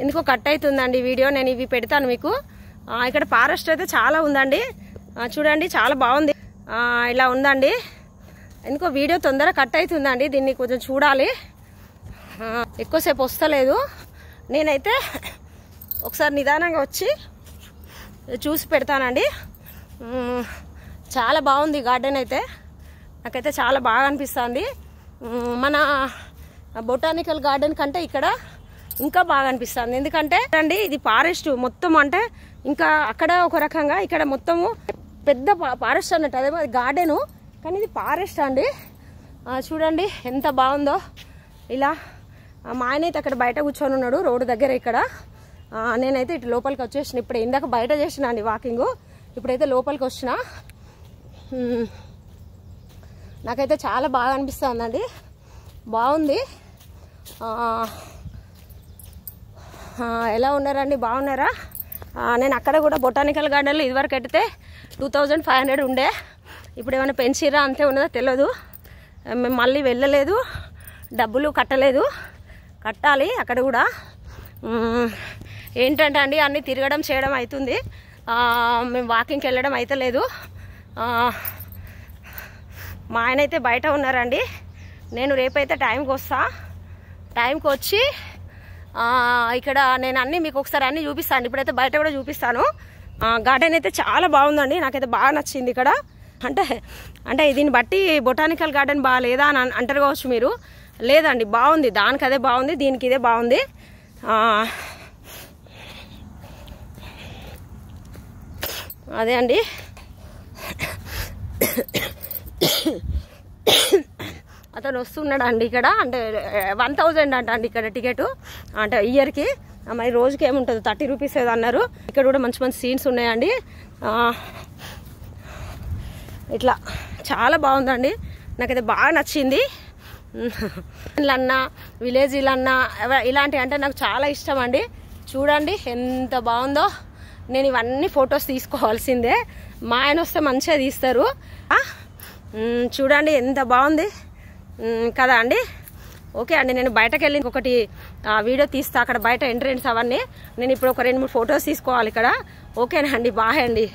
ఎందుకో కట్ అవుతుందండి వీడియో. నేను ఇవి పెడతాను మీకు. ఇక్కడ ఫారెస్ట్ అయితే చాలా ఉందండి. చూడండి చాలా బాగుంది. ఇలా ఉందండి. ఎందుకో వీడియో తొందరగా కట్ అవుతుందండి. దీన్ని కొంచెం చూడాలి. ఎక్కువసేపు వస్తలేదు. నేనైతే ఒకసారి నిదానంగా వచ్చి చూసి పెడతానండి. చాలా బాగుంది గార్డెన్ అయితే. నాకైతే చాలా బాగా అనిపిస్తుంది. మన బొటానికల్ గార్డెన్ కంటే ఇక్కడ ఇంకా బాగా అనిపిస్తుంది. ఎందుకంటే అండి ఇది ఫారెస్ట్ మొత్తం, అంటే ఇంకా అక్కడ ఒక రకంగా ఇక్కడ మొత్తము పెద్ద ఫారెస్ట్ అన్నట్టు. అదే గార్డెను కానీ ఇది ఫారెస్ట్ అండి. చూడండి ఎంత బాగుందో. ఇలా మా ఆయన అయితే అక్కడ బయట కూర్చొని ఉన్నాడు రోడ్డు దగ్గర. ఇక్కడ నేనైతే ఇటు లోపలికి వచ్చేసిన. ఇప్పుడు ఇందాక బయట చేసిన అండి వాకింగ్. ఇప్పుడైతే లోపలికి వచ్చిన. నాకైతే చాలా బాగా అనిపిస్తుందండి. బాగుంది. ఎలా ఉన్నారండి? బాగున్నారా? నేను అక్కడ కూడా బొటానికల్ గార్డెన్లో ఇదివరకు అయితే 2500 ఉండే. ఇప్పుడు ఏమైనా పెంచిరా అంతే ఉన్నదో తెలియదు. మేము మళ్ళీ వెళ్ళలేదు, డబ్బులు కట్టలేదు. కట్టాలి అక్కడ కూడా. ఏంటంటే అండి అన్నీ తిరగడం చేయడం అవుతుంది. మేము వాకింగ్కి వెళ్ళడం అయితే లేదు. మా ఆయన అయితే బయట ఉన్నారండి. నేను రేపైతే టైంకి వస్తా. టైంకి వచ్చి ఇక్కడ నేను అన్నీ మీకు ఒకసారి అన్నీ చూపిస్తాను. ఇప్పుడైతే బయట కూడా చూపిస్తాను. గార్డెన్ అయితే చాలా బాగుందండి. నాకైతే బాగా నచ్చింది ఇక్కడ. అంటే దీన్ని బట్టి బొటానికల్ గార్డెన్ బాగాలేదా అని అంటారు కావచ్చు మీరు. లేదండి, బాగుంది. దానికి అదే బాగుంది, దీనికి ఇదే బాగుంది. అదే అండి. అతను వస్తున్నాడు అండి ఇక్కడ. అంటే 1000 అండి ఇక్కడ టికెట్, అంటే ఇయర్కి. మరి రోజుకి ఏముంటుంది 30 రూపీస్ ఏదో అన్నారు. ఇక్కడ కూడా మంచి మంచి సీన్స్ ఉన్నాయండి. ఇట్లా చాలా బాగుందండి. నాకైతే బాగా నచ్చింది. అన్నా విలేజ్లన్నా ఇలాంటివి అంటే నాకు చాలా ఇష్టం అండి. చూడండి ఎంత బాగుందో. నేను ఇవన్నీ ఫొటోస్ తీసుకోవాల్సిందే. మా ఆయన వస్తే మంచిగా తీస్తారు. చూడండి ఎంత బాగుంది కదా అండి. ఓకే అండి, నేను బయటకు వెళ్ళి ఒకటి వీడియో తీస్తా. అక్కడ బయట ఎంట్రెన్స్ అవన్నీ నేను ఇప్పుడు ఒక 2-3 ఫొటోస్ తీసుకోవాలి ఇక్కడ. ఓకేనా అండి? బాయ్ అండి.